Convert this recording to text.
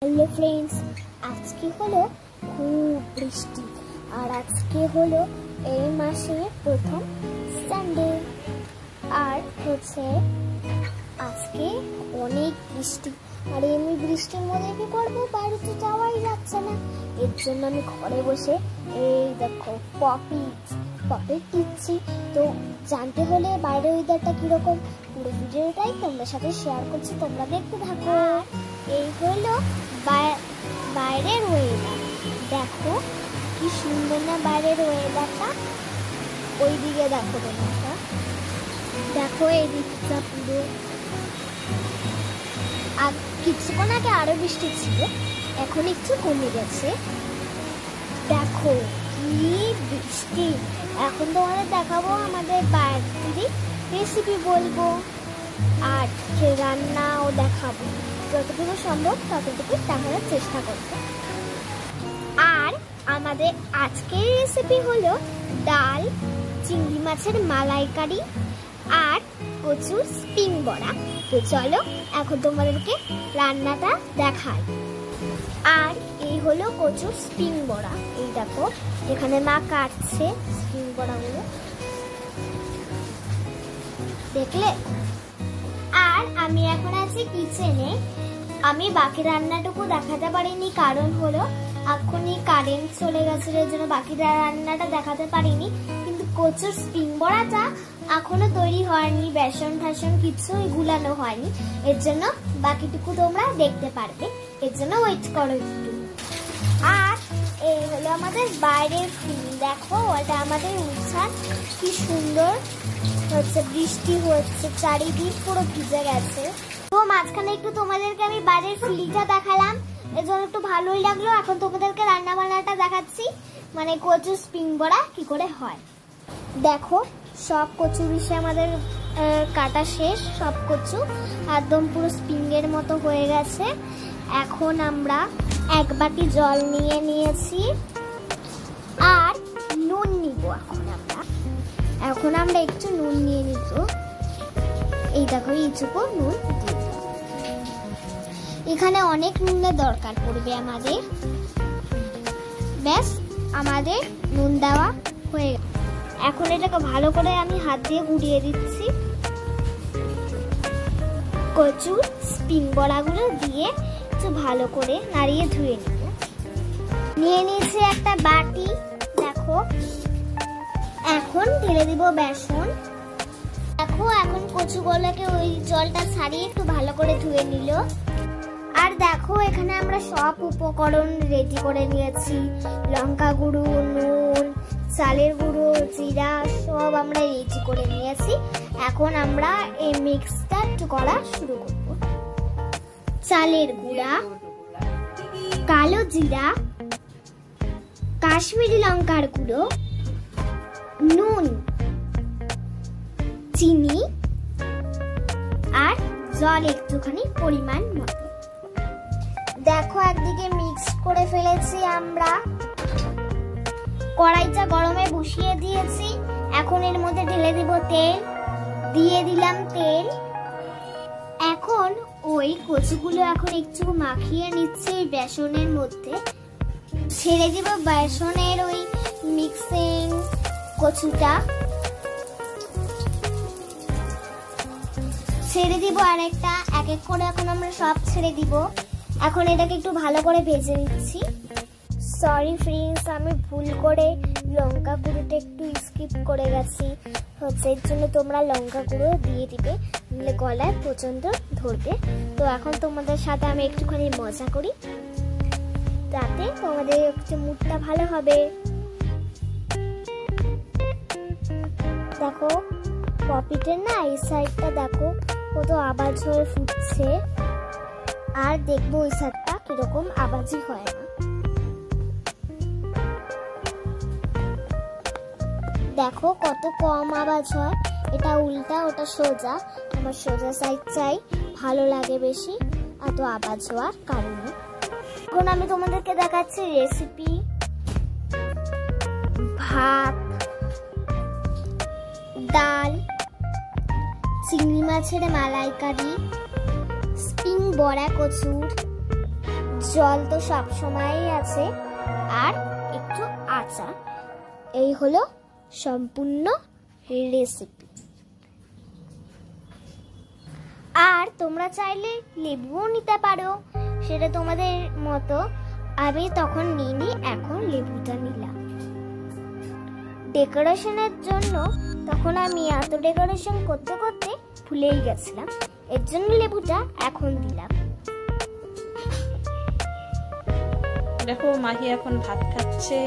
Hello friends, আজকে হলো খুব বৃষ্টি আর আজকে হলো এই মাসের প্রথম সানডে আর হচ্ছে আজকে অনেক বৃষ্টি। আর এমনি বৃষ্টির মধ্যে কি করবো, বাইরে তো যাওয়াই যাচ্ছে না। এর জন্য আমি ঘরে বসে এই দেখো পপেট টিপছি। তো জানতে হলে বাইরের ওয়েদারটা কিরকম পুরো ভিডিওটাই তোমাদের সাথে শেয়ার করছি, তোমরা দেখতে থাকো। এই হলো বাইরের ওয়েদার, দেখো কি সুন্দর না বাইরের ওয়েদারটা। ওই দিকে দেখো তোমরা, দেখো এই দিকটা পুরো। আর কিছুক্ষণ আগে আরো বৃষ্টি ছিল, এখন একটু কমে গেছে। দেখো কি বৃষ্টি। এখন তোমাদের দেখাবো আমাদের বাড়ির রেসিপি বলবো আর রান্নাও দেখাবো, যতটুকু সম্ভব ততটুকু দেখানোর চেষ্টা করবো। আর আমাদের আজকের রেসিপি হলো ডাল, চিংড়ি মাছের মালাইকারি আর কচুর স্প্রিং বড়া। তো চলো এখন তোমাদেরকে রান্নাটা দেখাই। আর এই হলো কচুর স্প্রিং বড়া, এই দেখো এখানে মা কাটছে স্প্রিং বড়াগুলো, দেখলে। আর আমি এখন আছি কিচেনে। আমি বাকি রান্নাটুকু দেখাতে পারিনি, কারণ হলো এখনই কারেন্ট চলে গেছে, এর জন্য বাকি রান্নাটা দেখাতে পারিনি। কিন্তু কচুর স্প্রিং বড়াটা এখনো তৈরি হয়নি, বেসন ঠাসন কিছুই গুলানো হয়নি, এর জন্য বাকিটুকু তোমরা দেখতে পারবে, এর জন্য ওয়েট করো একটু। আর এই হলো আমাদের বাইরের ফিল, দেখো ওটা আমাদের উঠান, কি সুন্দর হচ্ছে, বৃষ্টি হচ্ছে, চারিদিক পুরো ভিজে গেছে। তো মাঝখানে একটু তোমাদেরকে আমি বাইরের ফিলটা দেখালাম, এর জন্য একটু ভালোই লাগলো। এখন তোমাদেরকে রান্না বান্নাটা দেখাচ্ছি, মানে কচুর স্প্রিং বড়া কি করে হয়। দেখো সব কচু বিষে আমাদের কাটা শেষ, সব কচু একদম পুরো স্প্রিং এর মতো হয়ে গেছে। এখন আমরা এক বাটি জল নিয়ে নিয়েছি আর নুন নিব। এখন আমরা একটু নুন নিয়ে নিব, এই দেখো এইটুকু নুন দিয়ে দেব। এখানে অনেক নুনের দরকার পড়বে আমাদের। ব্যাস আমাদের নুন দেওয়া হয়ে গেল। এখন এটাকে ভালো করে আমি হাত দিয়ে গুঁড়িয়ে দিচ্ছি। কচুর স্প্রিং বড়াগুলো দিয়ে একটু ভালো করে নাড়িয়ে ধুয়ে নিব। নিয়ে নিয়েছি একটা বাটি, দেখো। এখন ঢেলে দিব বেসন। দেখো এখন কচুগুলোকে ওই জলটা ছাড়িয়ে একটু ভালো করে ধুয়ে নিল। আর দেখো এখানে আমরা সব উপকরণ রেডি করে নিয়েছি, লঙ্কা গুঁড়ো, নুন, চালের গুঁড়ো, জিরা, সব আমরা রেডি করে নিয়েছি। এখন আমরা এই মিক্সটা করা শুরু করব। চালের গুঁড়া, কালো জিরা, কাশ্মীরি লঙ্কার গুঁড়ো, নুন, চিনি আর জল একটুখানি পরিমাণ মতো। দেখো একদিকে মিক্স করে ফেলেছি আমরা, কড়াইটা গরমে বসিয়ে দিয়েছি। এখন এর মধ্যে ঢেলে দিব তেল, দিয়ে দিলাম তেল। এখন ওই কচুগুলো এখন একটু মাখিয়ে নিচ্ছি ওই বেসনের মধ্যে, ছেড়ে দিব বেসনের ওই মিক্সিং কচুটা, ছেড়ে দিব আরেকটা, এক এক করে এখন আমরা সব ছেড়ে দিব। এখন এটাকে একটু ভালো করে ভেজে নিচ্ছি। সরি ফ্রেন্ডস, আমি ভুল করে লঙ্কা গুঁড়োটা একটু স্কিপ করে গেছি, হচ্ছে এর জন্য তোমরা লঙ্কা গুঁড়ো দিয়ে দিবে, নিলে গলায় প্রচন্ড ধরবে। তো এখন তোমাদের সাথে আমি একটুখানি মজা করি, তাতে তোমাদের একটু মুডটা ভালো হবে। দেখো পপিটের না এই সাইডটা দেখো কত আওয়াজ হয়ে ফুটছে, আর দেখবো ওই সাইডটা কিরকম আওয়াজই হয় না। দেখো কত কম আওয়াজ হয়, এটা উল্টা ওটা সোজা, আমার সোজা সাইড চাই, ভালো লাগে বেশি এত আওয়াজ হওয়ার কারণে। এখন আমি তোমাদেরকে দেখাচ্ছি রেসিপি। ভাত, ডাল, চিংড়ি মাছের মালাইকারি, স্প্রিং বড়া কচুর, জল তো সব সময়ই আছে, আর একটু আচার। এই হলো সম্পূর্ণ রেসিপি। আর তোমরা চাইলে লেবুও নিতে পারো, সেটা তোমাদের মতো। আমি তখন নিইনি, এখন লেবুটা নিলাম ডেকোরেশনের জন্য। তখন আমি এত ডেকোরেশন করতে করতে ভুলেই গেছিলাম, এর জন্য লেবুটা এখন দিলাম। দেখো মাহি এখন ভাত খাচ্ছে।